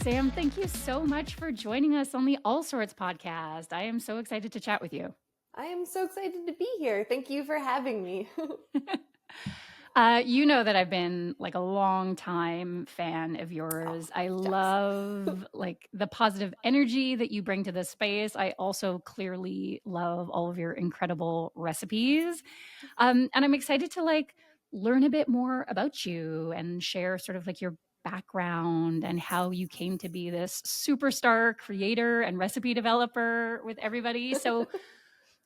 Sam, thank you so much for joining us on the Allsorts podcast. I am so excited to chat with you. I am so excited to be here. Thank you for having me. You know that I've been like a long time fan of yours. I love like the positive energy that you bring to this space. I also clearly love all of your incredible recipes. And I'm excited to like learn a bit more about you and share sort of like your background and how you came to be this superstar creator and recipe developer with everybody. So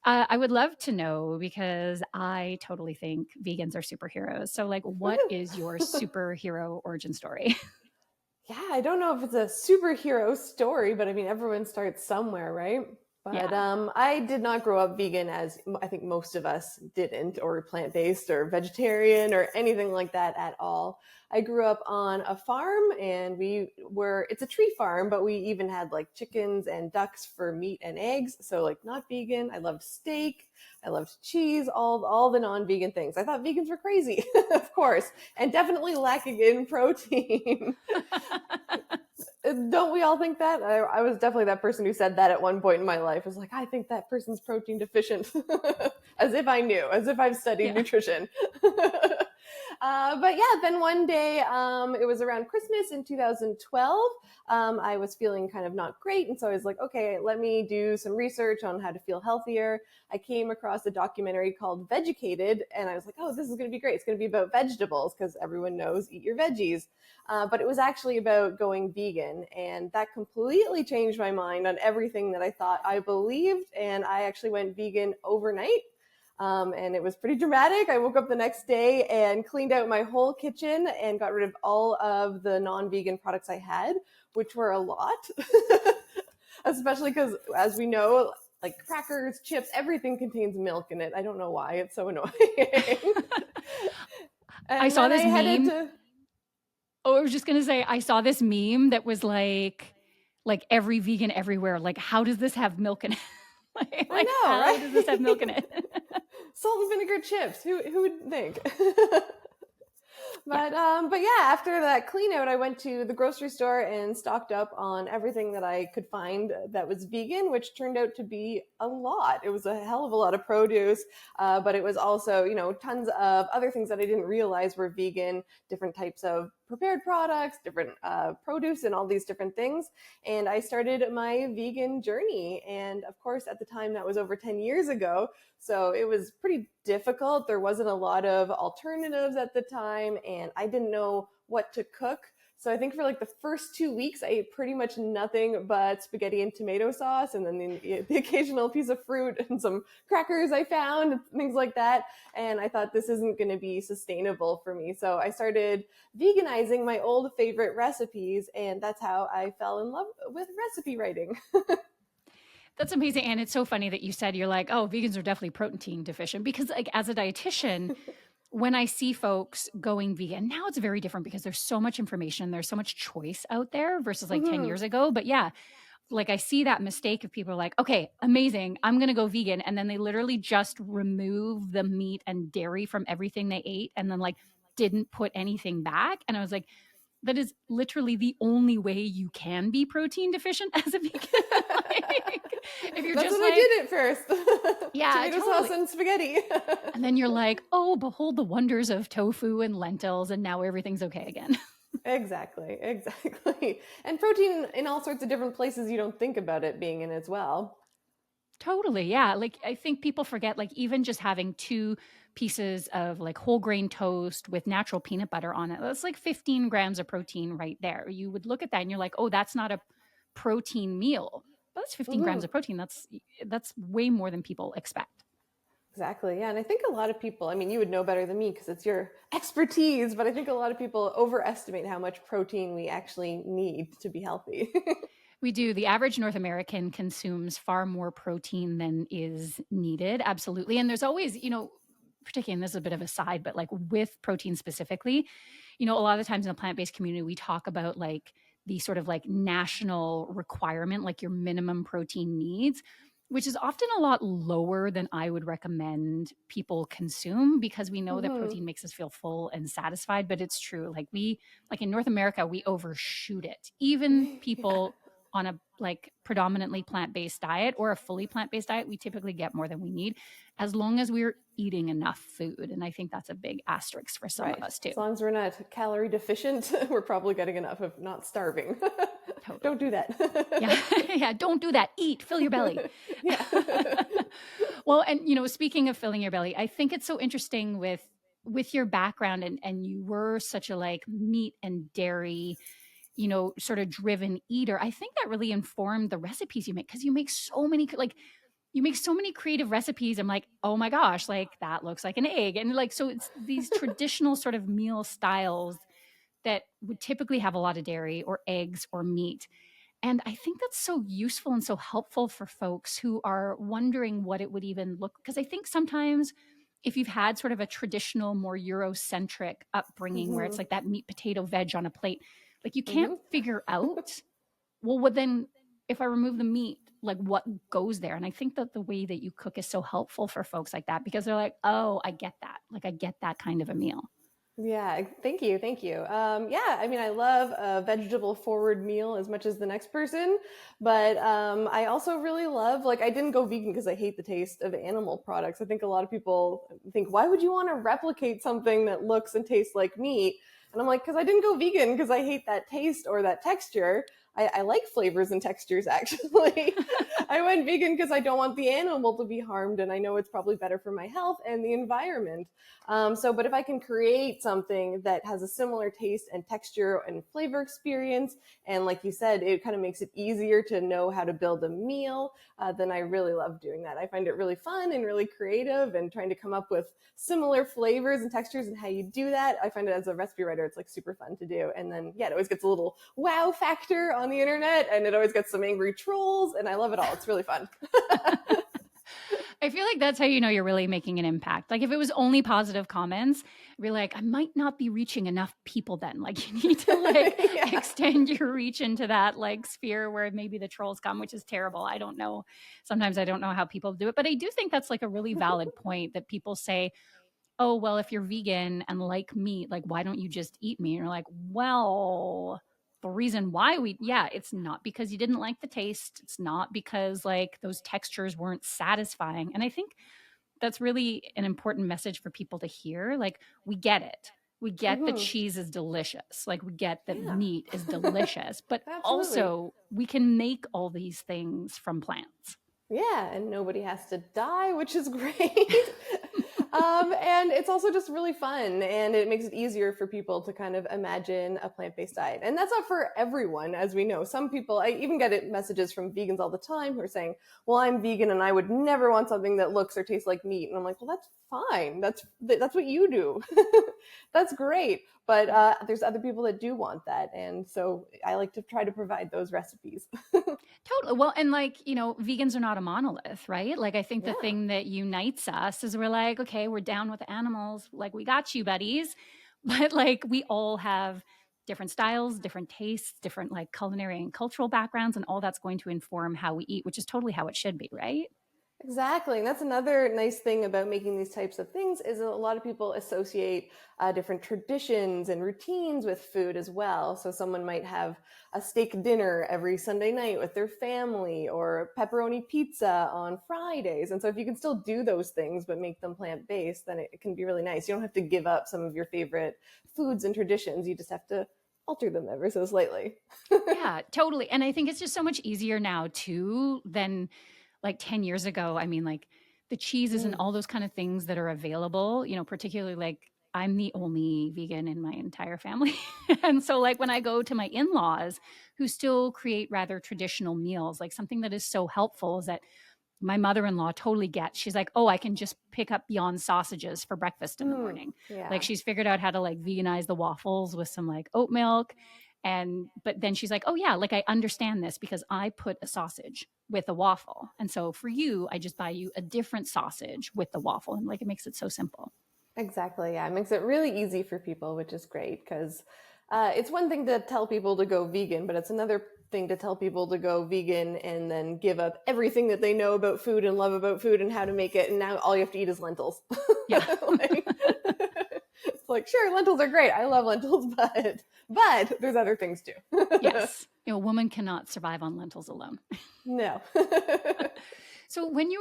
I would love to know because I totally think vegans are superheroes. So, like, what is your superhero origin story? Yeah, I don't know if it's a superhero story, but I mean, everyone starts somewhere, right? But Yeah. I did not grow up vegan, as I think most of us didn't, or plant-based or vegetarian or anything like that at all. I grew up on a farm and it's a tree farm, but we even had like chickens and ducks for meat and eggs. So like not vegan. I loved steak. I loved cheese, all the non-vegan things. I thought vegans were crazy, of course, and definitely lacking in protein. Don't we all think that? I was definitely that person who said that at one point in my life. I was like, I think that person's protein deficient. As if I knew, as if I've studied nutrition. But yeah, then one day, it was around Christmas in 2012. I was feeling kind of not great. And so I was like, okay, let me do some research on how to feel healthier. I came across a documentary called Vegucated, and I was like, oh, this is going to be great. It's going to be about vegetables because everyone knows eat your veggies. But it was actually about going vegan, and that completely changed my mind on everything that I thought I believed. And I actually went vegan overnight. And it was pretty dramatic. I woke up the next day and cleaned out my whole kitchen and got rid of all of the non-vegan products I had, which were a lot, especially because, as we know, like crackers, chips, everything contains milk in it. I don't know why. It's so annoying. I saw this meme. I was just going to say, I saw this meme that was like every vegan everywhere. Like, how does this have milk in it? I know, how right? does this have milk in it? Salt and vinegar chips. Who would think? But yeah, after that clean out, I went to the grocery store and stocked up on everything that I could find that was vegan, which turned out to be a lot. It was a hell of a lot of produce, but it was also, tons of other things that I didn't realize were vegan, different types of prepared products, different produce, and all these different things. And I started my vegan journey. And of course, at the time, that was over 10 years ago. So it was pretty difficult. There wasn't a lot of alternatives at the time, and I didn't know what to cook. So I think for like the first 2 weeks, I ate pretty much nothing but spaghetti and tomato sauce, and then the occasional piece of fruit and some crackers I found, and things like that. And I thought this isn't going to be sustainable for me. So I started veganizing my old favorite recipes, and that's how I fell in love with recipe writing. That's amazing. And it's so funny that you said you're like, oh, vegans are definitely protein deficient because like as a dietitian, when I see folks going vegan, now it's very different because there's so much information, there's so much choice out there versus like 10 years ago. But yeah, like I see that mistake of people are like, okay, amazing, I'm going to go vegan. And then they literally just remove the meat and dairy from everything they ate and then like didn't put anything back. And I was like, that is literally the only way you can be protein deficient as a vegan. If you're That's just what I did at first. Yeah, tomato sauce and spaghetti. And then you're like, oh, behold the wonders of tofu and lentils, and now everything's okay again. Exactly. And protein in all sorts of different places you don't think about it being in as well. Totally, yeah. Like I think people forget, like even just having 2 pieces of like whole grain toast with natural peanut butter on it, that's like 15 grams of protein right there. You would look at that and you're like, oh, that's not a protein meal. But that's 15 grams of protein. That's way more than people expect. Exactly. Yeah. And I think a lot of people, I mean, you would know better than me because it's your expertise, but I think a lot of people overestimate how much protein we actually need to be healthy. We do. The average North American consumes far more protein than is needed. Absolutely. And there's always, particularly, and this is a bit of a side, but like with protein specifically, a lot of the times in the plant-based community, we talk about like the sort of like national requirement, like your minimum protein needs. which is often a lot lower than I would recommend people consume, because we know that Mm-hmm. protein makes us feel full and satisfied. But it's true. Like in North America, we overshoot it. Even Yeah. people on a like predominantly plant-based diet or a fully plant-based diet, we typically get more than we need, as long as we're eating enough food. And I think that's a big asterisk for some of Right. us too. As long as we're not calorie deficient, we're probably getting enough of not starving. Don't Totally. do Yeah. that. Yeah. Don't do that. Eat, fill your belly. Yeah. Well, and speaking of filling your belly, I think it's so interesting with your background, and you were such a like meat and dairy, sort of driven eater. I think that really informed the recipes you make, because you make so many creative recipes. I'm like, oh my gosh, like that looks like an egg. And like, so it's these traditional sort of meal styles that would typically have a lot of dairy or eggs or meat. And I think that's so useful and so helpful for folks who are wondering what it would even look, because I think sometimes if you've had sort of a traditional, more Eurocentric upbringing where it's Mm-hmm. like that meat, potato, veg on a plate, like you can't Mm-hmm. figure out, well, what then if I remove the meat, like what goes there? And I think that the way that you cook is so helpful for folks like that, because they're like, oh, I get that. Like I get that kind of a meal. Yeah, thank you, thank you. Yeah, I mean, I love a vegetable forward meal as much as the next person, but I also really love, like, I didn't go vegan because I hate the taste of animal products. I think a lot of people think, why would you want to replicate something that looks and tastes like meat? And I'm like, because I didn't go vegan because I hate that taste or that texture. I like flavors and textures, actually. I went vegan because I don't want the animal to be harmed, and I know it's probably better for my health and the environment. But if I can create something that has a similar taste and texture and flavor experience, and like you said, it kind of makes it easier to know how to build a meal, then I really love doing that. I find it really fun and really creative, and trying to come up with similar flavors and textures and how you do that. I find it as a recipe writer, it's like super fun to do. And then, yeah, it always gets a little wow factor on the internet, and it always gets some angry trolls, and I love it all. It's really fun. I feel like that's how you know you're really making an impact. Like if it was only positive comments, you're like, I might not be reaching enough people then. Like you need to like Yeah. extend your reach into that like sphere where maybe the trolls come, which is terrible. I don't know. Sometimes I don't know how people do it, but I do think that's like a really valid point that people say, oh, well, if you're vegan and like meat, like why don't you just eat meat? And you're like, well, the reason why it's not because you didn't like the taste. It's not because like those textures weren't satisfying. And I think that's really an important message for people to hear. Like, we get it. We get that Mm-hmm. cheese is delicious. Like, we get that Yeah. meat is delicious, but Absolutely. also we can make all these things from plants. Yeah, and nobody has to die, which is great. And it's also just really fun, and it makes it easier for people to kind of imagine a plant-based diet. And that's not for everyone, as we know. Some people, I even get messages from vegans all the time who are saying, well, I'm vegan and I would never want something that looks or tastes like meat. And I'm like, well, that's fine. That's what you do. That's great. But there's other people that do want that. And so I like to try to provide those recipes. Totally. Well, and like, vegans are not a monolith, right? Like, I think the Yeah. thing that unites us is we're like, okay, we're down with animals. Like, we got you, buddies. But like, we all have different styles, different tastes, different like culinary and cultural backgrounds, and all that's going to inform how we eat, which is totally how it should be, right? Exactly. And that's another nice thing about making these types of things is that a lot of people associate different traditions and routines with food as well. So someone might have a steak dinner every Sunday night with their family, or pepperoni pizza on Fridays. And so if you can still do those things but make them plant-based, then it can be really nice. You don't have to give up some of your favorite foods and traditions. You just have to alter them ever so slightly. Yeah, totally. And I think it's just so much easier now too than like 10 years ago. I mean, like the cheeses and Mm. all those kind of things that are available, particularly like I'm the only vegan in my entire family. And so like when I go to my in-laws who still create rather traditional meals, like something that is so helpful is that my mother-in-law totally gets. She's like, oh, I can just pick up Beyond sausages for breakfast in the Mm. morning. Like Yeah. she's figured out how to like veganize the waffles with some like oat milk. And but then she's like, oh yeah, like I understand this because I put a sausage with a waffle. And so for you, I just buy you a different sausage with the waffle. And like it makes it so simple. Exactly. Yeah. It makes it really easy for people, which is great because it's one thing to tell people to go vegan, but it's another thing to tell people to go vegan and then give up everything that they know about food and love about food and how to make it. And now all you have to eat is lentils. Yeah. It's like, sure, lentils are great. I love lentils, but there's other things too. Yes. A woman cannot survive on lentils alone. No. So when you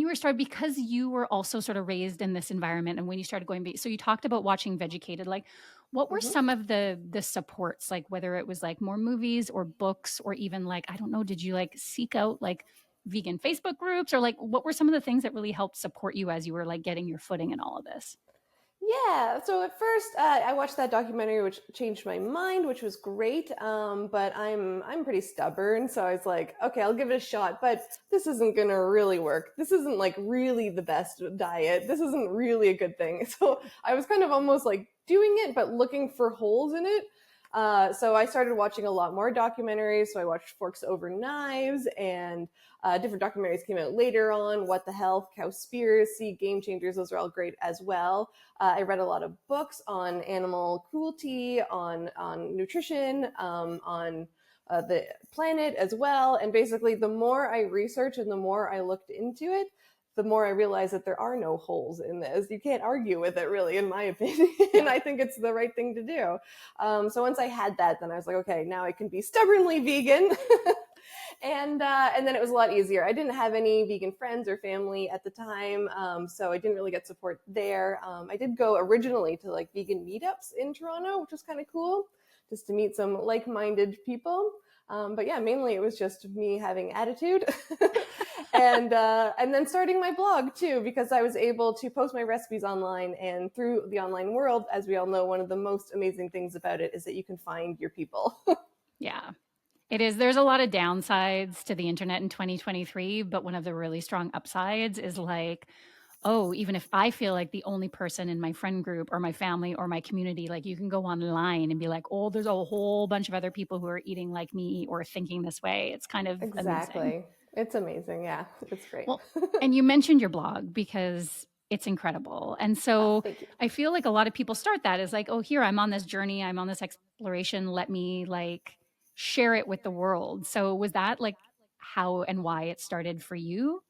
were started, because you were also sort of raised in this environment, and when you started going, so you talked about watching Vegucated, like what were Mm-hmm. some of the supports, like whether it was like more movies or books, or even like, I don't know, did you like seek out like vegan Facebook groups, or like what were some of the things that really helped support you as you were like getting your footing in all of this? Yeah, so at first I watched that documentary, which changed my mind, which was great. But I'm pretty stubborn, so I was like, okay, I'll give it a shot. But this isn't gonna really work. This isn't like really the best diet. This isn't really a good thing. So I was kind of almost like doing it, but looking for holes in it. So I started watching a lot more documentaries. So I watched Forks Over Knives, and different documentaries came out later on. What the Health, Cowspiracy, Game Changers, those are all great as well. I read a lot of books on animal cruelty, on nutrition, on the planet as well. And basically, the more I researched and the more I looked into it, the more I realized that there are no holes in this. You can't argue with it, really, in my opinion. And I think it's the right thing to do. So once I had that, then I was like, okay, now I can be stubbornly vegan. And then it was a lot easier. I didn't have any vegan friends or family at the time, so I didn't really get support there. I did go originally to like vegan meetups in Toronto, which was kind of cool, just to meet some like-minded people. But yeah, mainly it was just me having attitude, and then starting my blog too, because I was able to post my recipes online. And through the online world, as we all know, one of the most amazing things about it is that you can find your people. Yeah. It is. There's a lot of downsides to the internet in 2023, but one of the really strong upsides is like, oh, even if I feel like the only person in my friend group or my family or my community, like you can go online and be like, oh, there's a whole bunch of other people who are eating like me or thinking this way. It's kind of amazing. Exactly. It's amazing. Yeah, it's great. Well, and you mentioned your blog because it's incredible. And Oh, so thank you. I feel like a lot of people start that as like, oh, here, I'm on this journey, I'm on this exploration. Let me like share it with the world. So was that like how and why it started for you?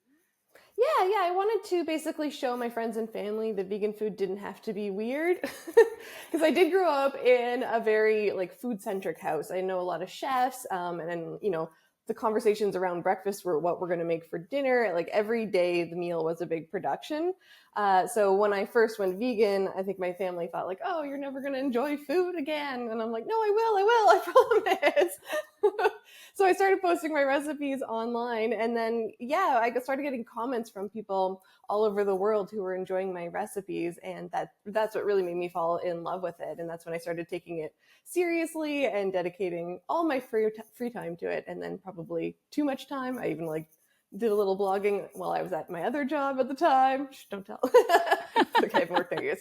Yeah, I wanted to basically show my friends and family that vegan food didn't have to be weird. Because I did grow up in a very like food-centric house. I know a lot of chefs, and then, the conversations around breakfast were what we're going to make for dinner. Like every day, the meal was a big production. So when I first went vegan, I think my family thought like, "Oh, you're never going to enjoy food again," and I'm like, "No, I will, I promise." So I started posting my recipes online, and then I started getting comments from people all over the world who were enjoying my recipes, and that's what really made me fall in love with it. And that's when I started taking it seriously and dedicating all my free time to it. And then probably too much time, I even like did a little blogging while I was at my other job at the time. Shh, don't tell. It's okay, I haven't worked there years.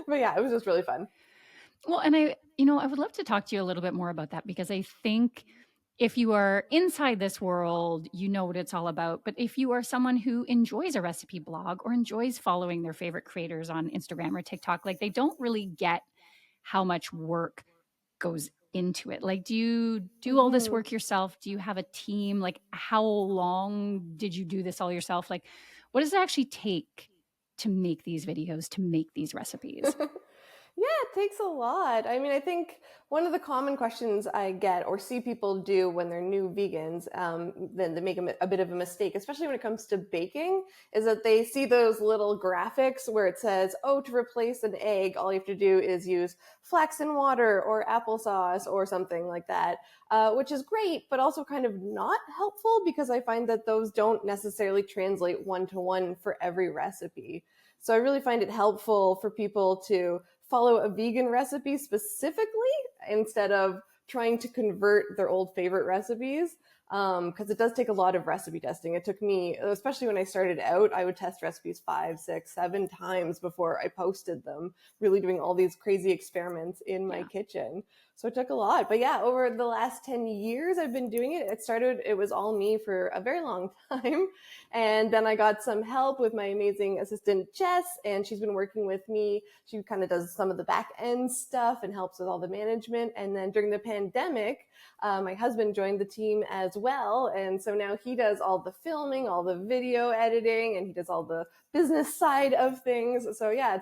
But yeah, it was just really fun. Well, and I would love to talk to you a little bit more about that, because I think if you are inside this world, you know what it's all about. But if you are someone who enjoys a recipe blog or enjoys following their favorite creators on Instagram or TikTok, like they don't really get how much work goes into it. Like, do you do all this Mm-hmm. work yourself? Do you have a team? Like, how long did you do this all yourself? Like, what does it actually take to make these videos, to make these recipes? Yeah, it takes a lot. I mean, I think one of the common questions I get or see people do when they're new vegans, then they make a bit of a mistake, especially when it comes to baking, is that they see those little graphics where it says, oh, to replace an egg, all you have to do is use flaxen water or applesauce or something like that, which is great, but also kind of not helpful, because I find that those don't necessarily translate one-to-one for every recipe. So I really find it helpful for people to follow a vegan recipe specifically instead of trying to convert their old favorite recipes. because it does take a lot of recipe testing. It took me, especially when I started out, I would test recipes 5, 6, 7 times before I posted them, really doing all these crazy experiments in my kitchen. So it took a lot. But yeah, over the last 10 years, I've been doing it. It was all me for a very long time. And then I got some help with my amazing assistant, Jess, and she's been working with me. She kind of does some of the back end stuff and helps with all the management. And then during the pandemic, my husband joined the team as well. And so now he does all the filming, all the video editing, and he does all the business side of things. So yeah,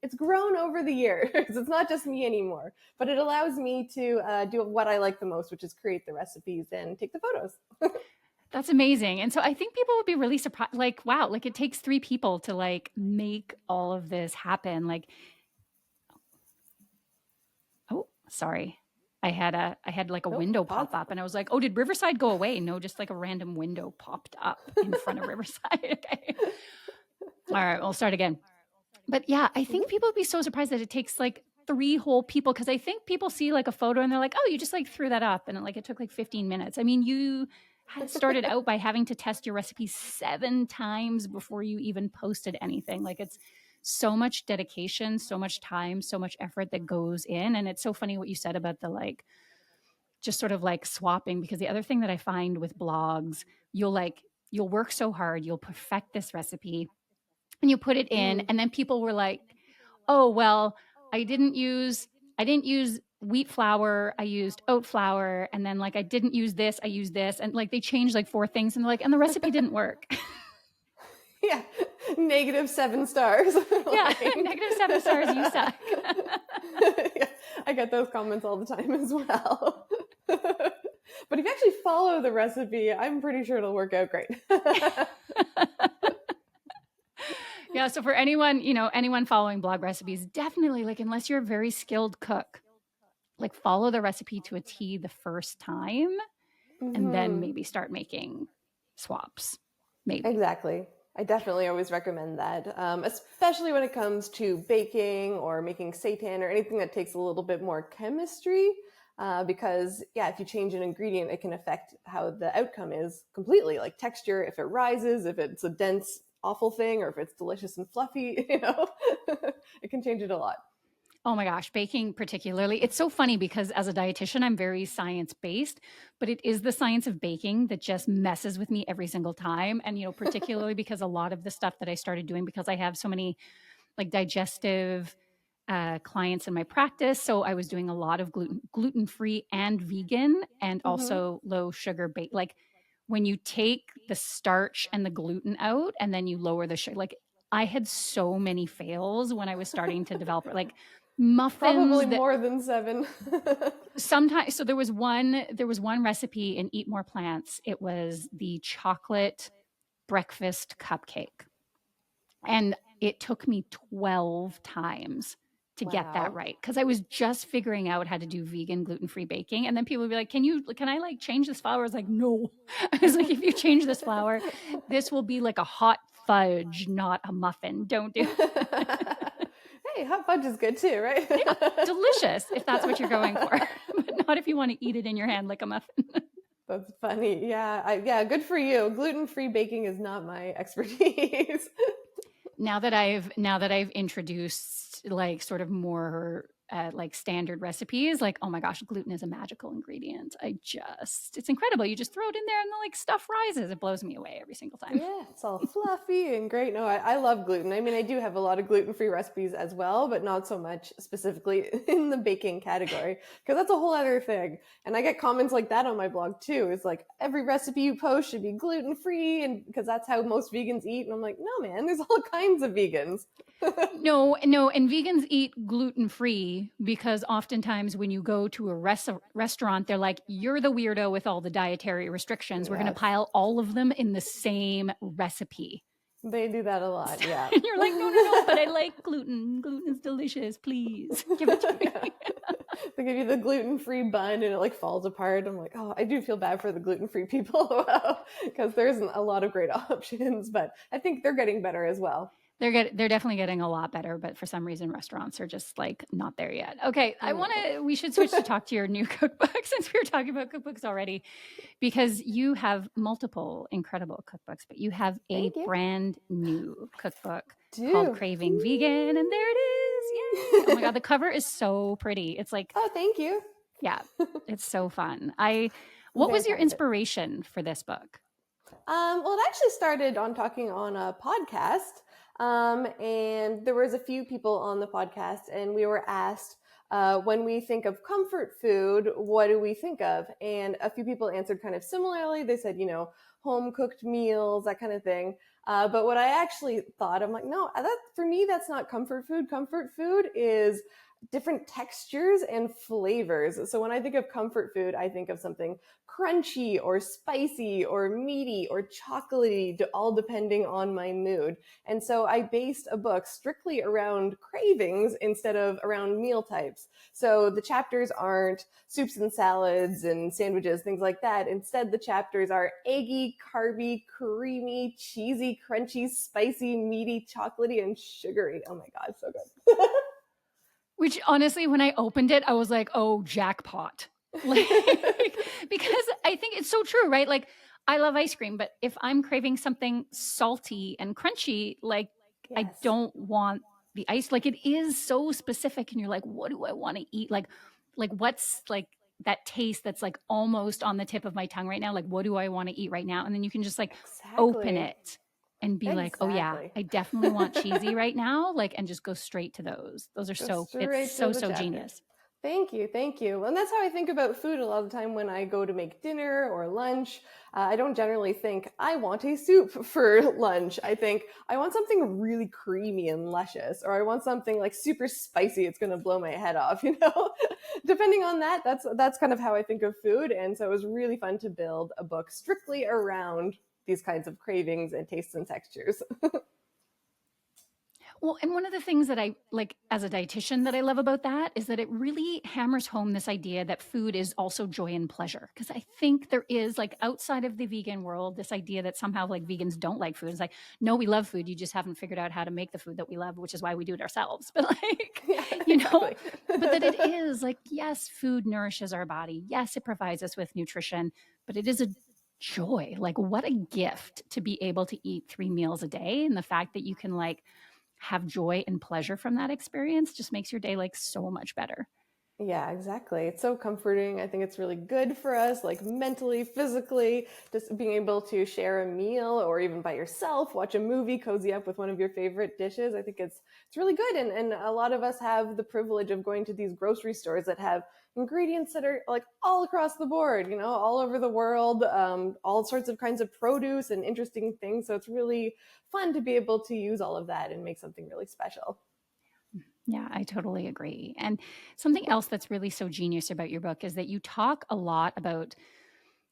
it's grown over the years. It's not just me anymore, but it allows me to do what I like the most, which is create the recipes and take the photos. That's amazing. And so I think people would be really surprised, like, wow, like it takes 3 people to like make all of this happen. Like, oh, sorry. I had like a window pop up and I was like, oh, did Riverside go away? No, just like a random window popped up in front of Riverside. Okay. All right, we'll start again. But yeah, I think people would be so surprised that it takes like 3 whole people, because I think people see like a photo and they're like, oh, you just like threw that up and it took like 15 minutes. I mean, you had started out by having to test your recipe 7 times before you even posted anything. Like, it's so much dedication, so much time, so much effort that goes in. And it's so funny what you said about the like just sort of like swapping, because the other thing that I find with blogs, you'll work so hard, you'll perfect this recipe and you put it in, and then people were like, oh, well, I didn't use wheat flour, I used oat flour, and then like I didn't use this, I used this, and like they changed like 4 things, and and the recipe didn't work. Yeah, -7 stars. Yeah, -7 stars, you suck. Yeah, I get those comments all the time as well. But if you actually follow the recipe, I'm pretty sure it'll work out great. Yeah, so for anyone following blog recipes, definitely, like, unless you're a very skilled cook, like follow the recipe to a T the first time, and then maybe start making swaps. Maybe. Exactly. I definitely always recommend that, especially when it comes to baking or making seitan or anything that takes a little bit more chemistry. Because yeah, if you change an ingredient, it can affect how the outcome is completely, like texture, if it rises, if it's a dense, awful thing, or if it's delicious and fluffy, it can change it a lot. Oh my gosh, baking particularly. It's so funny because as a dietitian, I'm very science-based, but it is the science of baking that just messes with me every single time. And, particularly because a lot of the stuff that I started doing, because I have so many like digestive clients in my practice. So I was doing a lot of gluten-free and vegan, and also low sugar bake. Like, when you take the starch and the gluten out and then you lower the sugar, like I had so many fails when I was starting to develop like muffins. Probably more than 7. Sometimes. So there was one recipe in Eat More Plants. It was the chocolate breakfast cupcake. And it took me 12 times to get that right, because I was just figuring out how to do vegan gluten-free baking. And then people would be like, can I like change this flour? I was like, no. I was like, if you change this flour, this will be like a hot fudge, not a muffin. Don't do it. Hey, hot fudge is good too, right? Yeah, delicious if that's what you're going for, but not if you want to eat it in your hand like a muffin. That's funny. Yeah, good for you. Gluten-free baking is not my expertise. Now that I've introduced like sort of more like standard recipes, like, oh my gosh, gluten is a magical ingredient. It's incredible. You just throw it in there and the like stuff rises. It blows me away every single time. Yeah, it's all fluffy and great. No, I love gluten. I mean, I do have a lot of gluten-free recipes as well, but not so much specifically in the baking category, because that's a whole other thing. And I get comments like that on my blog too. It's like, every recipe you post should be gluten-free, and because that's how most vegans eat. And I'm like, no, man, there's all kinds of vegans. No, and vegans eat gluten-free because oftentimes when you go to a restaurant, they're like, you're the weirdo with all the dietary restrictions. We're going to pile all of them in the same recipe. They do that a lot, yeah. And you're like, no, but I like gluten. Gluten is delicious. Please give it to me. They give you the gluten-free bun and it like falls apart. I'm like, oh, I do feel bad for the gluten-free people because there isn't a lot of great options, but I think they're getting better as well. They're definitely getting a lot better, but for some reason restaurants are just like not there yet. Okay, No. we should switch to talk to your new cookbook since we were talking about cookbooks already, because you have multiple incredible cookbooks, but you have a Thank you. brand new cookbook called Do. Craving Vegan, and there it is. Yay. Oh my God, the cover is so pretty. It's like, Oh, thank you. yeah, it's so fun. What I'm was your fantastic. inspiration for this book? Well, it actually started on talking on a podcast. And there was a few people on the podcast, and we were asked, when we think of comfort food, what do we think of? And a few people answered kind of similarly. They said, home cooked meals, that kind of thing. But what I actually thought, I'm like, no, that for me, that's not comfort food. Comfort food is different textures and flavors. So when I think of comfort food, I think of something crunchy or spicy or meaty or chocolatey, all depending on my mood. And so I based a book strictly around cravings instead of around meal types. So the chapters aren't soups and salads and sandwiches, things like that. Instead, the chapters are eggy, carby, creamy, cheesy, crunchy, spicy, meaty, chocolatey, and sugary. Oh my God, so good. Which honestly, when I opened it, I was like, oh, jackpot. Like, because I think it's so true, right? Like, I love ice cream, but if I'm craving something salty and crunchy, like, I Yes. don't want the ice. Like, it is so specific, and you're like, what do I want to eat? Like what's like that taste that's like almost on the tip of my tongue right now? Like, what do I want to eat right now? And then you can just like open Exactly. it and be like, oh yeah, Exactly. I definitely want cheesy right now. Like, and just go straight to those. Those are Go it's straight to so, the so chapter. genius. Thank you, thank you. And that's how I think about food a lot of the time when I go to make dinner or lunch. I don't generally think I want a soup for lunch. I think I want something really creamy and luscious, or I want something like super spicy. It's going to blow my head off, Depending on that, that's kind of how I think of food. And so it was really fun to build a book strictly around these kinds of cravings and tastes and textures. Well, and one of the things that I like as a dietitian that I love about that is that it really hammers home this idea that food is also joy and pleasure. Because I think there is, like, outside of the vegan world, this idea that somehow like vegans don't like food. It's like, no, we love food. You just haven't figured out how to make the food that we love, which is why we do it ourselves. But like, Yeah, you know, exactly. but that it is like, yes, food nourishes our body. Yes, it provides us with nutrition, but it is a joy. Like, what a gift to be able to eat 3 meals a day. And the fact that you can like have joy and pleasure from that experience just makes your day like so much better. Yeah, exactly. It's so comforting. I think it's really good for us, like mentally, physically, just being able to share a meal or even by yourself, watch a movie, cozy up with one of your favorite dishes. I think it's really good. And a lot of us have the privilege of going to these grocery stores that have ingredients that are like all across the board, all over the world, all sorts of kinds of produce and interesting things. So it's really fun to be able to use all of that and make something really special. Yeah, I totally agree. And something else that's really so genius about your book is that you talk a lot about,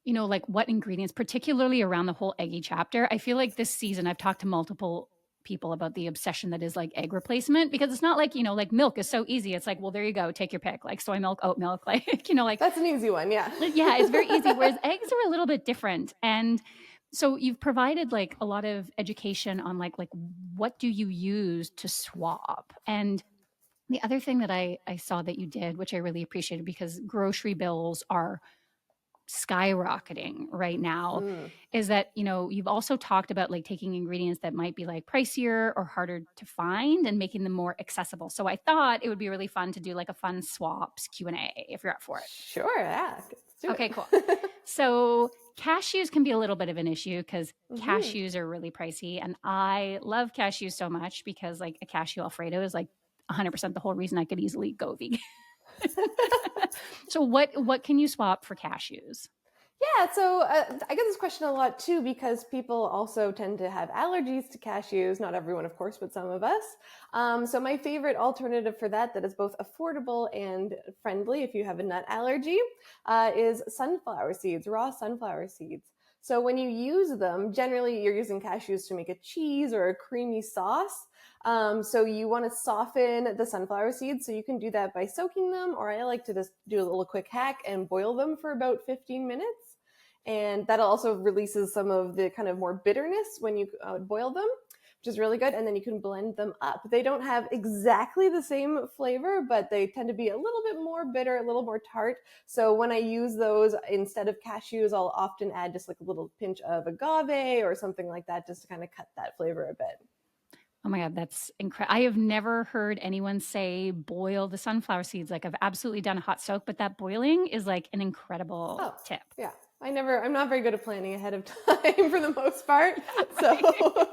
like what ingredients, particularly around the whole eggy chapter. I feel like this season I've talked to multiple people about the obsession that is like egg replacement, because it's not like, like milk is so easy. It's like, well, there you go, take your pick, like soy milk, oat milk, like, like, That's an easy one. Yeah. yeah, it's very easy. Whereas eggs are a little bit different. And so you've provided like a lot of education on like what do you use to swap. And the other thing that I saw that you did, which I really appreciated, because grocery bills are skyrocketing right now, Mm. is that, you've also talked about like taking ingredients that might be like pricier or harder to find and making them more accessible. So I thought it would be really fun to do like a fun swaps Q&A if you're up for it. Sure, yeah. Let's do Okay, cool. it. So cashews can be a little bit of an issue because Hmm. cashews are really pricey. And I love cashews so much because like a cashew Alfredo is like 100% the whole reason I could easily go vegan. So what can you swap for cashews? Yeah, so I get this question a lot too because people also tend to have allergies to cashews. Not everyone, of course, but some of us. So my favorite alternative for that is both affordable and friendly if you have a nut allergy, is sunflower seeds, raw sunflower seeds. So when you use them, generally you're using cashews to make a cheese or a creamy sauce. So you want to soften the sunflower seeds. So you can do that by soaking them, or I like to just do a little quick hack and boil them for about 15 minutes. And that also releases some of the kind of more bitterness when you boil them. which is really good. And then you can blend them up. They don't have exactly the same flavor, but they tend to be a little bit more bitter, a little more tart. So when I use those instead of cashews, I'll often add just like a little pinch of agave or something like that, just to kind of cut that flavor a bit. Oh my God, that's incredible. I have never heard anyone say boil the sunflower seeds. Like I've absolutely done a hot soak, but that boiling is like an incredible Oh, tip. yeah. I'm not very good at planning ahead of time for the most part. Yeah, right. So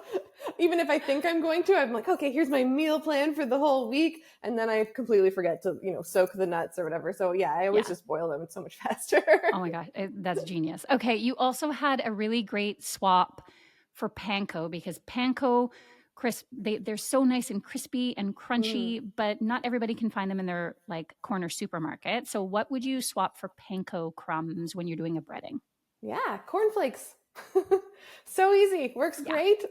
even if I think I'm going to, I'm like, okay, here's my meal plan for the whole week. And then I completely forget to, soak the nuts or whatever. So yeah, I always just boil them. It's so much faster. Oh my gosh, that's genius. Okay, you also had a really great swap for panko because panko crisp they're so nice and crispy and crunchy, but not everybody can find them in their like corner supermarket. So what would you swap for panko crumbs when you're doing a breading? Yeah, cornflakes. So easy. Works great.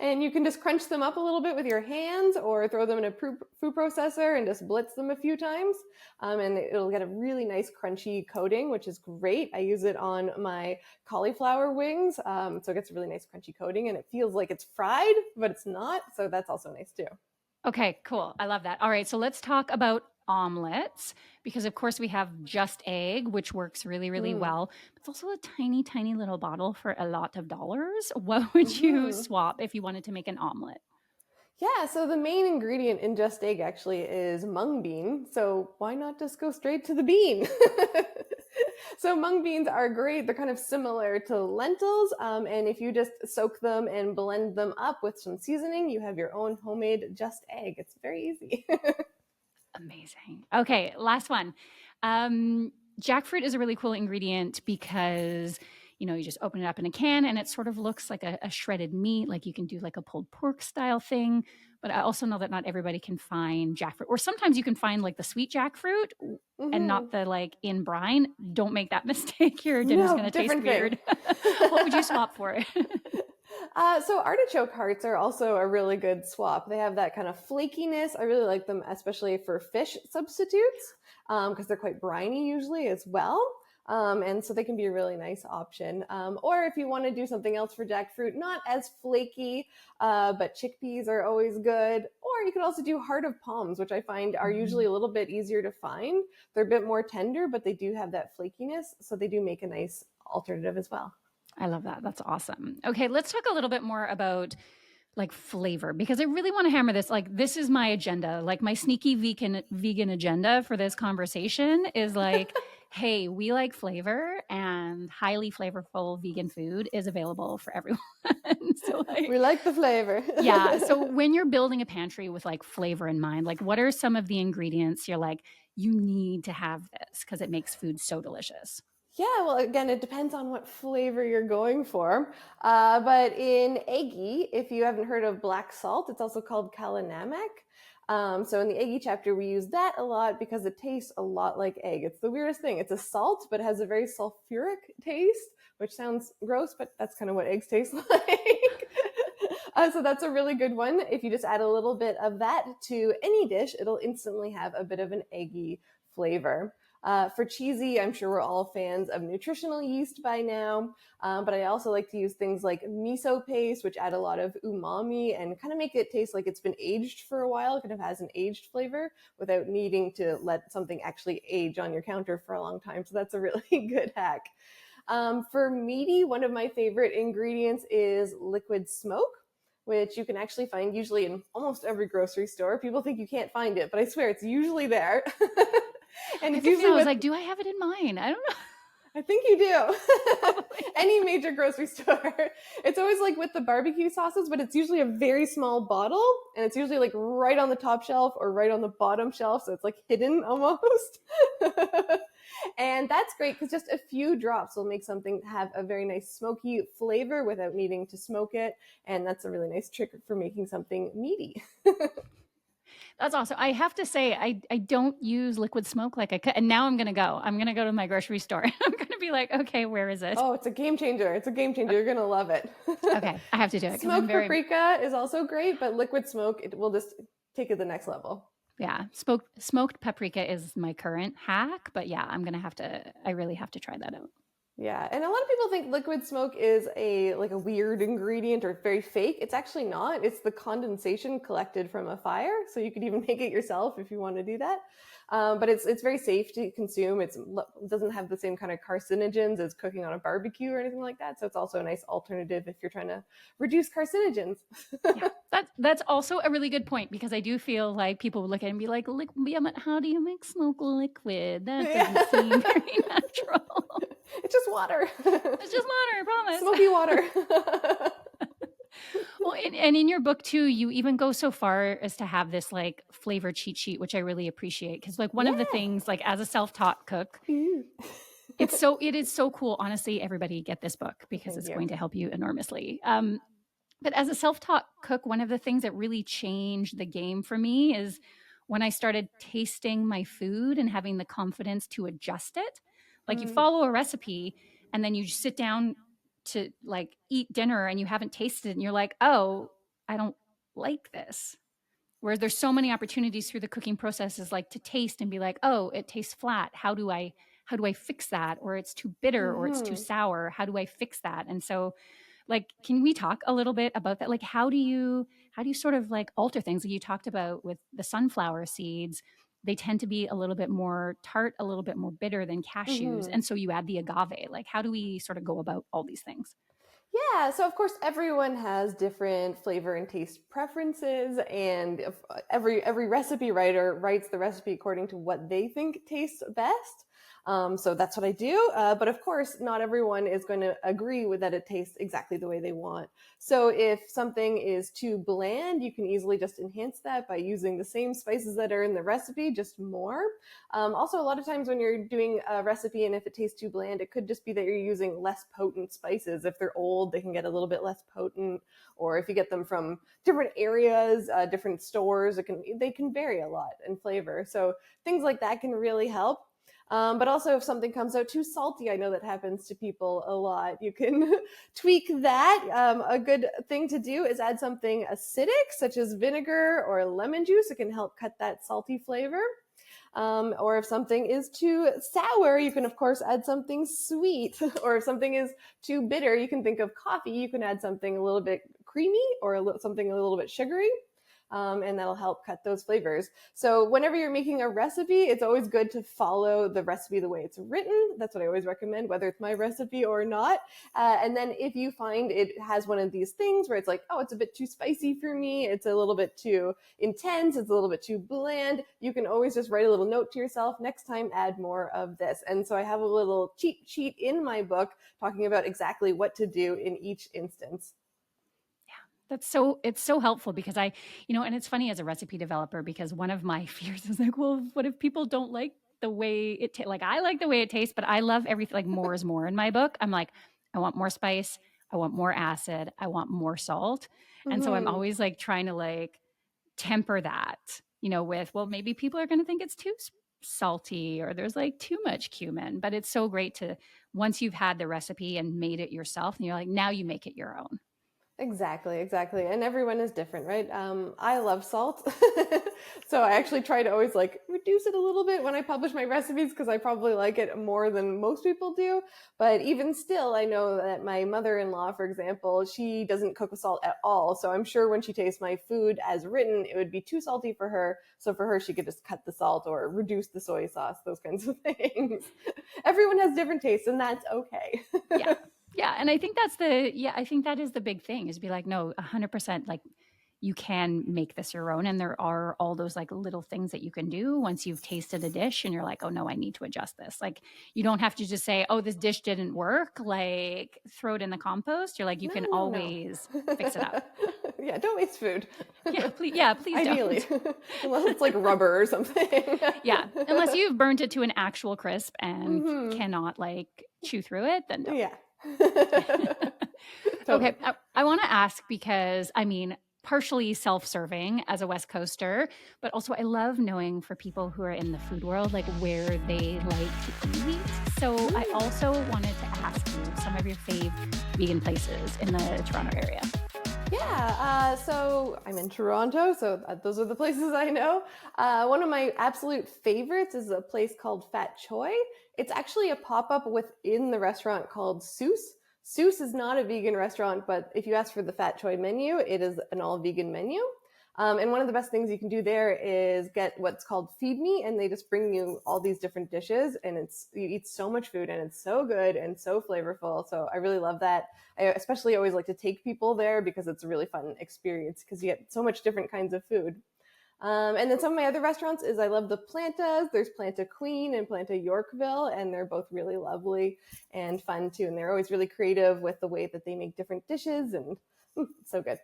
And you can just crunch them up a little bit with your hands or throw them in a food processor and just blitz them a few times. And it'll get a really nice crunchy coating, which is great. I use it on my cauliflower wings. So it gets a really nice crunchy coating and it feels like it's fried, but it's not. So that's also nice too. Okay, cool. I love that. All right, so let's talk about omelets because of course we have just egg, which works really, really well. But it's also a tiny, tiny little bottle for a lot of dollars. What would you swap if you wanted to make an omelet? Yeah, so the main ingredient in Just Egg actually is mung bean. So why not just go straight to the bean? So mung beans are great. They're kind of similar to lentils. And if you just soak them and blend them up with some seasoning, you have your own homemade Just Egg. It's very easy. Amazing. Okay, last one. Jackfruit is a really cool ingredient because you just open it up in a can and it sort of looks like a shredded meat, like you can do like a pulled pork style thing. But I also know that not everybody can find jackfruit, or sometimes you can find like the sweet jackfruit and not the like in brine. Don't make that mistake. Your dinner's going No, to taste different weird. What would you swap for it? So artichoke hearts are also a really good swap. They have that kind of flakiness. I really like them, especially for fish substitutes, because they're quite briny usually as well. And so they can be a really nice option. Or if you want to do something else for jackfruit, not as flaky, but chickpeas are always good. Or you could also do heart of palms, which I find are usually a little bit easier to find. They're a bit more tender, but they do have that flakiness. So they do make a nice alternative as well. I love that. That's awesome. Okay, let's talk a little bit more about like flavor because I really want to hammer this. Like this is my agenda. Like my sneaky vegan agenda for this conversation is like, hey, we like flavor and highly flavorful vegan food is available for everyone. So like we like the flavor. Yeah. So when you're building a pantry with like flavor in mind, like what are some of the ingredients you're like, you need to have this because it makes food so delicious? Yeah, well, again, it depends on what flavor you're going for. But in eggy, if you haven't heard of black salt, it's also called kalanamak. So in the eggy chapter, we use that a lot because it tastes a lot like egg. It's the weirdest thing. It's a salt, but it has a very sulfuric taste, which sounds gross, but that's kind of what eggs taste like. So that's a really good one. If you just add a little bit of that to any dish, it'll instantly have a bit of an eggy flavor. For cheesy, I'm sure we're all fans of nutritional yeast by now, but I also like to use things like miso paste, which add a lot of umami and kind of make it taste like it's been aged for a while. It kind of has an aged flavor without needing to let something actually age on your counter for a long time. So that's a really good hack. For meaty, one of my favorite ingredients is liquid smoke, which you can actually find usually in almost every grocery store. People think you can't find it, but I swear it's usually there. And it's usually I was like, do I have it in mine? I don't know. I think you do. Any major grocery store. It's always like with the barbecue sauces, but it's usually a very small bottle and it's usually like right on the top shelf or right on the bottom shelf. So it's like hidden almost. And that's great because just a few drops will make something have a very nice smoky flavor without needing to smoke it. And that's a really nice trick for making something meaty. That's awesome. I have to say, I don't use liquid smoke like I could. And now I'm going to go. I'm going to go to my grocery store. I'm going to be like, okay, where is it? Oh, it's a game changer. It's a game changer. You're going to love it. Okay, I have to do it. Smoked paprika is also great, but liquid smoke, it will just take it to the next level. Yeah, smoked paprika is my current hack. But yeah, I really have to try that out. Yeah, and a lot of people think liquid smoke is a like a weird ingredient or very fake. It's actually not. It's the condensation collected from a fire, so you could even make it yourself if you want to do that. But it's very safe to consume. It doesn't have the same kind of carcinogens as cooking on a barbecue or anything like that. So it's also a nice alternative if you're trying to reduce carcinogens. Yeah, that's also a really good point, because I do feel like people would look at it and be like, yeah, but how do you make smoke liquid? That doesn't seem very natural. It's just water. It's just water, I promise. Smoky water. Well, and in your book too, you even go so far as to have this like flavor cheat sheet, which I really appreciate, because like one of the things, like as a self-taught cook, it is so cool. Honestly, everybody get this book because it's going to help you enormously. But as a self-taught cook, one of the things that really changed the game for me is when I started tasting my food and having the confidence to adjust it. Like you follow a recipe and then you sit down to like eat dinner and you haven't tasted it and you're like, oh, I don't like this. Whereas there's so many opportunities through the cooking process is like to taste and be like, oh, it tastes flat. How do I fix that? Or it's too bitter or it's too sour. How do I fix that? And so like, can we talk a little bit about that? Like, how do you sort of like alter things? Like you talked about with the sunflower seeds, they tend to be a little bit more tart, a little bit more bitter than cashews. And so you add the agave. Like, how do we sort of go about all these things? Yeah, so of course everyone has different flavor and taste preferences, and every recipe writer writes the recipe according to what they think tastes best. So that's what I do. But of course, not everyone is going to agree with that it tastes exactly the way they want. So if something is too bland, you can easily just enhance that by using the same spices that are in the recipe, just more. Also, a lot of times when you're doing a recipe and if it tastes too bland, it could just be that you're using less potent spices. If they're old, they can get a little bit less potent. Or if you get them from different areas, different stores, they can vary a lot in flavor. So things like that can really help. But also if something comes out too salty, I know that happens to people a lot. You can tweak that. A good thing to do is add something acidic, such as vinegar or lemon juice. It can help cut that salty flavor. Or if something is too sour, you can of course add something sweet. Or if something is too bitter, you can think of coffee. You can add something a little bit creamy or something a little bit sugary. And that'll help cut those flavors. So whenever you're making a recipe, it's always good to follow the recipe the way it's written. That's what I always recommend, whether it's my recipe or not. And then if you find it has one of these things where it's like, oh, it's a bit too spicy for me, it's a little bit too intense, it's a little bit too bland, you can always just write a little note to yourself, next time add more of this. And so I have a little cheat sheet in my book talking about exactly what to do in each instance. It's so helpful because and it's funny as a recipe developer, because one of my fears is like, well, what if people don't like the way it tastes? Like I like the way it tastes, but I love everything. Like more is more in my book. I'm like, I want more spice. I want more acid. I want more salt. And so I'm always like trying to like temper that, with, well, maybe people are going to think it's too salty or there's like too much cumin, but it's so great to, once you've had the recipe and made it yourself and you're like, now you make it your own. Exactly. And everyone is different, right? I love salt. So I actually try to always like reduce it a little bit when I publish my recipes because I probably like it more than most people do. But even still, I know that my mother-in-law, for example, she doesn't cook with salt at all. So I'm sure when she tastes my food as written, it would be too salty for her. So for her, she could just cut the salt or reduce the soy sauce, those kinds of things. Everyone has different tastes, and that's okay. Yeah. Yeah. And I think I think that is the big thing, is be like, no, 100%, like you can make this your own. And there are all those like little things that you can do once you've tasted a dish and you're like, oh no, I need to adjust this. Like you don't have to just say, oh, this dish didn't work, like throw it in the compost. You're like, you can always fix it up. Yeah, don't waste food. Please Ideally. don't. Unless it's like rubber or something. Yeah, unless you've burnt it to an actual crisp and cannot like chew through it, then don't. Yeah. Okay, I want to ask because, partially self-serving as a West Coaster, but also I love knowing for people who are in the food world, like where they like to eat. So I also wanted to ask you some of your fave vegan places in the Toronto area. So I'm in Toronto, so those are the places I know. One of my absolute favorites is a place called Fat Choi. It's actually a pop-up within the restaurant called Seuss. Seuss is not a vegan restaurant, but if you ask for the Fat Choi menu, it is an all-vegan menu. And one of the best things you can do there is get what's called Feed Me, and they just bring you all these different dishes, and you eat so much food, and it's so good and so flavorful. So I really love that. I especially always like to take people there because it's a really fun experience because you get so much different kinds of food. And then some of my other restaurants is I love the Plantas. There's Planta Queen and Planta Yorkville, and they're both really lovely and fun too. And they're always really creative with the way that they make different dishes, and it's so good.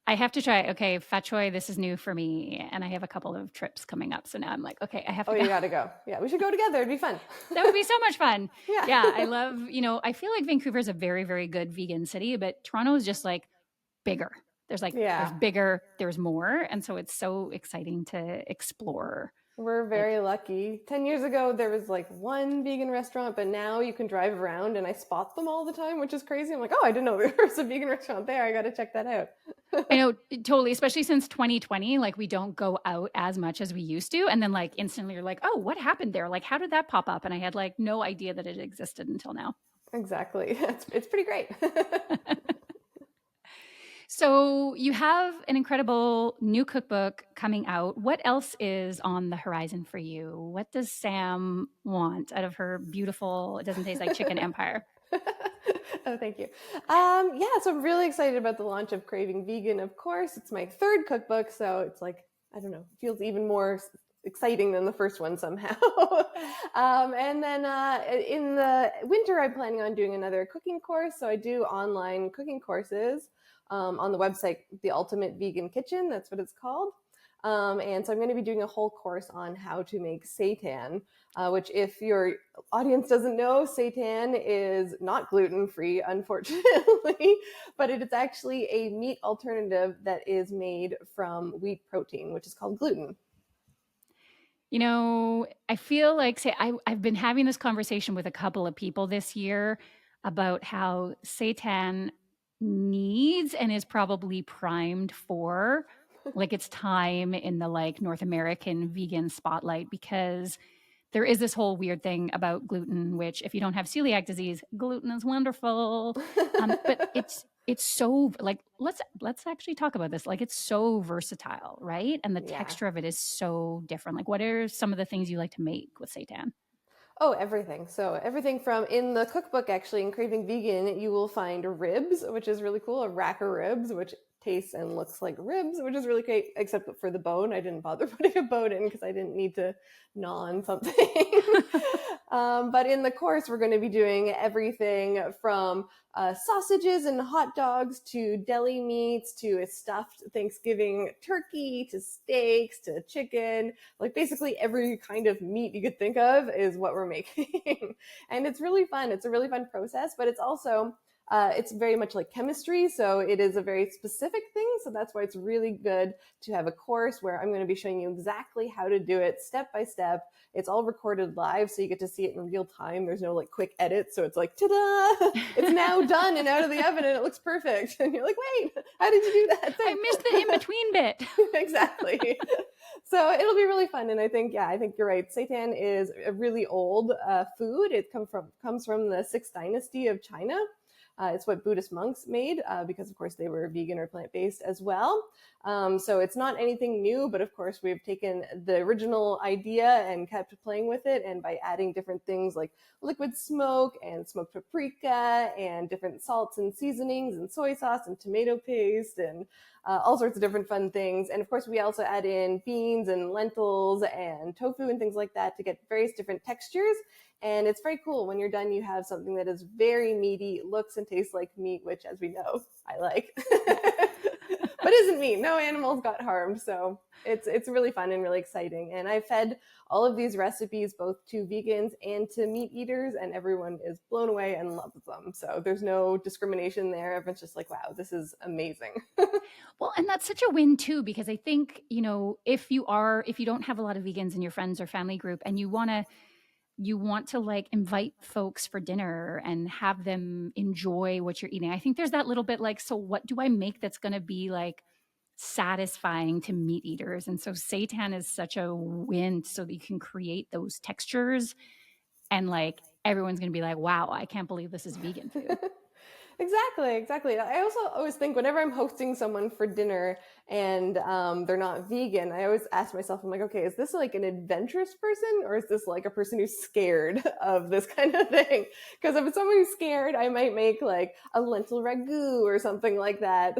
I have to try. Okay, Fat Choi, this is new for me, and I have a couple of trips coming up. So now I'm like, okay, I have to go. You gotta go. Yeah, we should go together. It'd be fun. That would be so much fun. Yeah. I love, I feel like Vancouver is a very, very good vegan city, but Toronto is just like bigger. There's bigger, there's more. And so it's so exciting to explore. We're very lucky. 10 years ago, there was like one vegan restaurant, but now you can drive around and I spot them all the time, which is crazy. I'm like, oh, I didn't know there was a vegan restaurant there. I got to check that out. I know, totally, especially since 2020, like we don't go out as much as we used to. And then like instantly you're like, oh, what happened there? Like, how did that pop up? And I had like no idea that it existed until now. Exactly. It's pretty great. So you have an incredible new cookbook coming out. What else is on the horizon for you? What does Sam want out of her beautiful, it doesn't taste like chicken empire? Oh, thank you. So I'm really excited about the launch of Craving Vegan, of course. It's my third cookbook, so it's like, I don't know, feels even more exciting than the first one somehow. And then in the winter, I'm planning on doing another cooking course. So I do online cooking courses on the website, The Ultimate Vegan Kitchen. That's what it's called. And so I'm going to be doing a whole course on how to make seitan, which if your audience doesn't know, seitan is not gluten-free, unfortunately, but it is actually a meat alternative that is made from wheat protein, which is called gluten. I feel like, I've been having this conversation with a couple of people this year about how seitan needs and is probably primed for like its time in the like North American vegan spotlight, because there is this whole weird thing about gluten, which if you don't have celiac disease, gluten is wonderful. But it's so like, let's actually talk about this. Like, it's so versatile, right? And the texture of it is so different. Like, what are some of the things you like to make with seitan? Oh, everything. So everything from in the cookbook, actually, in Craving Vegan, you will find ribs, which is really cool. A rack of ribs, which tastes and looks like ribs, which is really great, except for the bone. I didn't bother putting a bone in because I didn't need to gnaw on something. But in the course, we're going to be doing everything from sausages and hot dogs to deli meats to a stuffed Thanksgiving turkey to steaks to chicken. Like basically every kind of meat you could think of is what we're making. And it's really fun. It's a really fun process, but it's also it's very much like chemistry, so it is a very specific thing. So that's why it's really good to have a course where I'm going to be showing you exactly how to do it step by step. It's all recorded live, so you get to see it in real time. There's no like quick edit, so it's like, ta-da! It's now done and out of the oven, and it looks perfect. And you're like, wait, how did you do that thing? I missed the in-between bit. Exactly. So it'll be really fun, and I think you're right. Seitan is a really old food. It comes from the 6th dynasty of China. It's what Buddhist monks made because, of course, they were vegan or plant-based as well. So it's not anything new, but of course, we've taken the original idea and kept playing with it. And by adding different things like liquid smoke and smoked paprika and different salts and seasonings and soy sauce and tomato paste and all sorts of different fun things. And of course, we also add in beans and lentils and tofu and things like that to get various different textures. And it's very cool. When you're done, you have something that is very meaty, looks and tastes like meat, which, as we know, I like. But isn't meat. No animals got harmed. So it's really fun and really exciting. And I fed all of these recipes both to vegans and to meat eaters, and everyone is blown away and loves them. So there's no discrimination there. Everyone's just like, wow, this is amazing. Well, and that's such a win too, because I think, if you don't have a lot of vegans in your friends or family group and you want to you want to like invite folks for dinner and have them enjoy what you're eating. I think there's that little bit like, so what do I make that's going to be like satisfying to meat eaters? And so seitan is such a win so that you can create those textures and like everyone's going to be like, wow, I can't believe this is vegan food. Exactly. I also always think whenever I'm hosting someone for dinner and they're not vegan, I always ask myself, I'm like, okay, is this like an adventurous person or is this like a person who's scared of this kind of thing? Because if it's someone who's scared, I might make like a lentil ragu or something like that.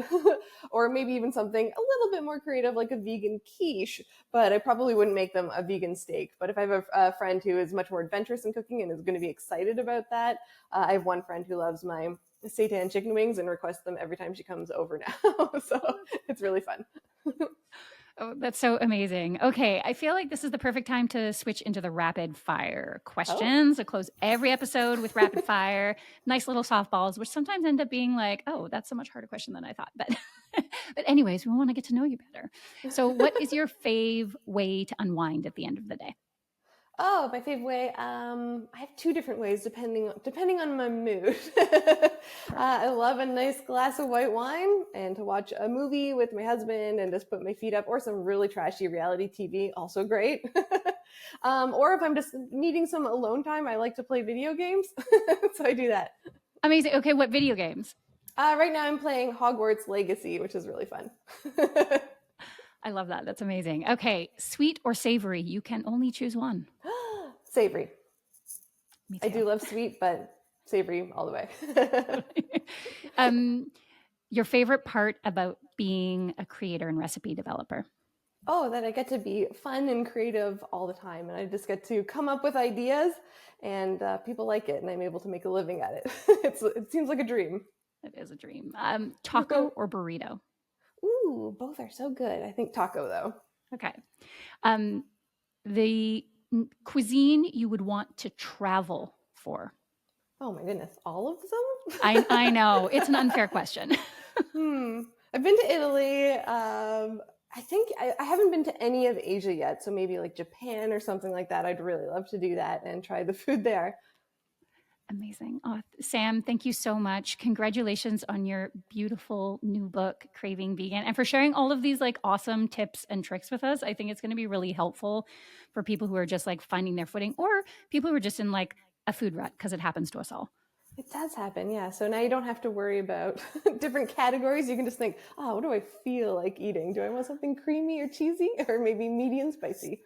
Or maybe even something a little bit more creative like a vegan quiche, but I probably wouldn't make them a vegan steak. But if I have a friend who is much more adventurous in cooking and is going to be excited about that, I have one friend who loves my seitan chicken wings and requests them every time she comes over now. So it's really fun. Oh, that's so amazing. Okay, I feel like this is the perfect time to switch into the rapid fire questions. I close every episode with rapid fire, nice little softballs, which sometimes end up being like, oh, that's a much harder question than I thought. But but anyways, we want to get to know you better. So what is your fave way to unwind at the end of the day? Oh, my favorite way. I have two different ways depending on my mood. I love a nice glass of white wine and to watch a movie with my husband and just put my feet up, or some really trashy reality TV, also great. Or if I'm just needing some alone time, I like to play video games, so I do that. Amazing. Okay, what video games? Right now I'm playing Hogwarts Legacy, which is really fun. I love that. That's amazing. Okay, sweet or savory? You can only choose one. Savory. Me too. I do love sweet, but savory all the way. Your favorite part about being a creator and recipe developer? Oh, that I get to be fun and creative all the time. And I just get to come up with ideas and people like it and I'm able to make a living at it. It seems like a dream. It is a dream. Taco or burrito? Ooh, both are so good. I think taco though. Okay. The cuisine you would want to travel for? Oh my goodness, all of them? I know. It's an unfair question. I've been to Italy. I think I haven't been to any of Asia yet. So maybe like Japan or something like that. I'd really love to do that and try the food there. Amazing. Oh, Sam, thank you so much. Congratulations on your beautiful new book, Craving Vegan, and for sharing all of these like awesome tips and tricks with us. I think it's going to be really helpful for people who are just like finding their footing or people who are just in like a food rut, because it happens to us all. It does happen, yeah. So now you don't have to worry about different categories. You can just think, oh, what do I feel like eating? Do I want something creamy or cheesy or maybe medium spicy?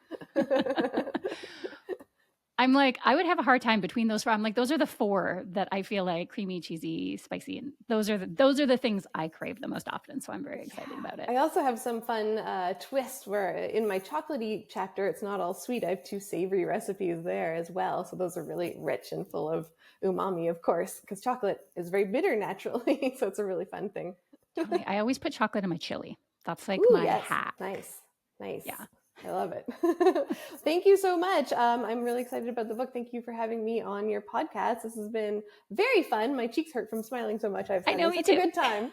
I'm like, I would have a hard time between those four. I'm like, those are the four that I feel like creamy, cheesy, spicy. And those are the things I crave the most often. So I'm very excited about it. I also have some fun twists where in my chocolatey chapter, it's not all sweet. I have 2 savory recipes there as well. So those are really rich and full of umami, of course, because chocolate is very bitter naturally. So it's a really fun thing. Totally. I always put chocolate in my chili. That's like my hack. Nice. Yeah. I love it. Thank you so much. I'm really excited about the book. Thank you for having me on your podcast. This has been very fun. My cheeks hurt from smiling so much. I've had such a good time.